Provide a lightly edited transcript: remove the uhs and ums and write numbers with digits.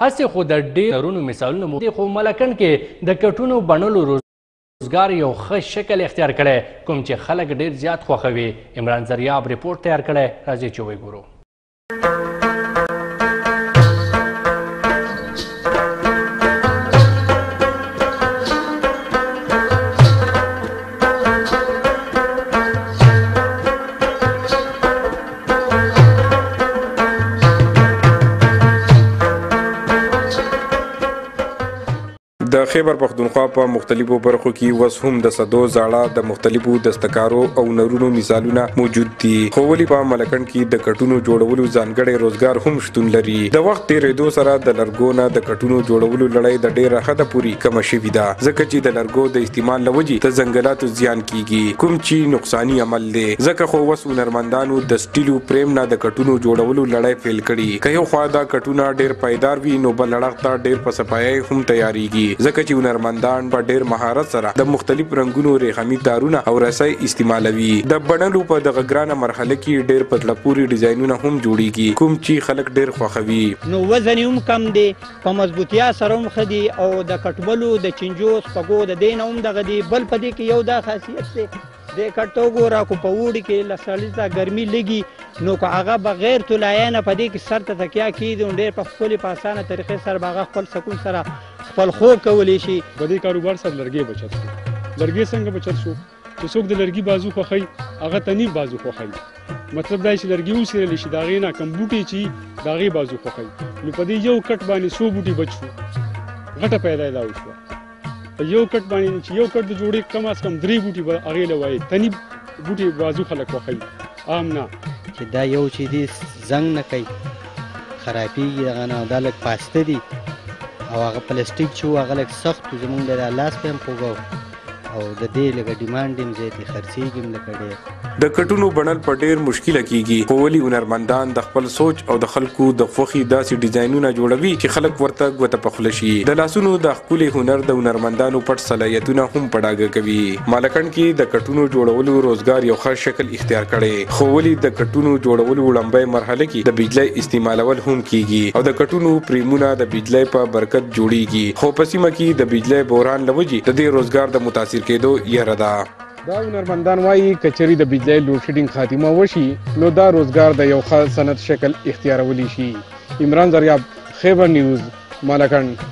هسې خو د ډېرو مثالونه مو خو ملکنډ کې د کټونو بڼلو روزګار یو ښه شکل اختیار کړی کوم چې خلک ډېر زیات خوښوي. عمران زریاب ریپورټ تیار کړی، راځئ چې وګورو. د خیبر پښتونخوا په مختلفو برخو کې اوس هم د صدو زاړه د مختلفو دستکارو او نرونو مثالونه موجود دي، خو ولې په ملکنډ کې د کټونو جوړولو ځانګړی روزګار هم شتون لري. د وخت تېرېدو سره د لرګو نه د کټونو جوړولو لړۍ د ډېره حده پورې کمه شوې ده، ځکه چې د لرګو د استعمال له وجې د ځنګلاتو زیان کیږي، کوم چې نقصاني عمل دی. ځکه خو اوس هنرمندانو د سټیلو پریم نه د کټونو جوړولو لړۍ پیل کړي. که یو خوا دا کټونه ډېر پایدار وي نو بل اړخ ته ډېر په صفایۍ هم تیاریږي، ځکه چې هنرمندان په ډېر مهارت سره د مختلف رنګونو ریخامي تارونه او رسۍ استعمالوي. د بڼلو په دغه ګرانه مرحله کې ډېر په زړه پورې ډیزاینونه هم جوړیږي، کوم چې خلک ډېر خوښوي. نو وزن یې هم کم دی، په مضبوطیا سره هم ښه دي، او د کټبلو د چینجو سپږو د دې نه هم دغه دي. بل په دې کې یو دا خاصیت دی، د کټ ته وګوره که په اوړي کې له سړي ته ګرمي لګي نو که هغه بغیر طلایانه په دې کې سر ته تکیه کیږي نو ډېر په ښکلې په اسانه طریقې سره به هغه خپل سکون سره خپل خوب کولی شي. په دې کاروبار سره لرګي بچت شو. لرګي څنګه بچت شو چې څوک د لرګي بازو خوښوي هغه ته نیم بازو خوښوي. مطلب دا چې لرګي وڅیرلی شي د هغې نه کم بوټي چې د هغې بازو خوښوي، نو په دې یو کټ باندې 100 بوټي بچ شو، غټه پیدا دا وشوه. په یو کټ باندې چې یو کټ د جوړې کم از کم 3 بوټي به هغې له وایي، تنی بوټي بازو خلک خوښوي. عام نه چې دا یو چې دی زنګ نه کوي، خرابېږي، هغه نه دا لږ پاسته دي او هغه پلاستیک چې و هغه لږ سخت و، زمونږ د لاس پې هم خوږه او د دې لږه ډیمانډ هم زیات دی، خرڅېږي هم لکه ډېر. د کټونو بڼل په ډېر مشکله کیږي، خو ولې هنرمندان د خپل سوچ او د خلکو د خوښې داسې ډیزاینونه جوړوي چې خلک ورته ګوته په خوله شي. د لاسونو د ښکلي هنر د هنرمندانو پټ صلاحیتونه هم په ډاګه کوي. ملکنډ کې د کټونو جوړولو روزګار یو ښه شکل اختیار کړی، خو ولې د کټونو جوړولو وړاندې مرحله کې د بجلی استعمالول هم کیږي او د کټونو پریمونه د بجلی په برکت جوړیږي، خو په سیمه کې د بجلی بحران له وجې د دې روزګار د متاثر کېدو یره ده. دا هنرمندان وایي که چېرې د بجلی لوډ شیډینګ خاتمه وشي نو دا روزګار د یو ښه صنعت شکل اختیارولی شي. عمران زریاب، خیبر نیوز، ملکنډ.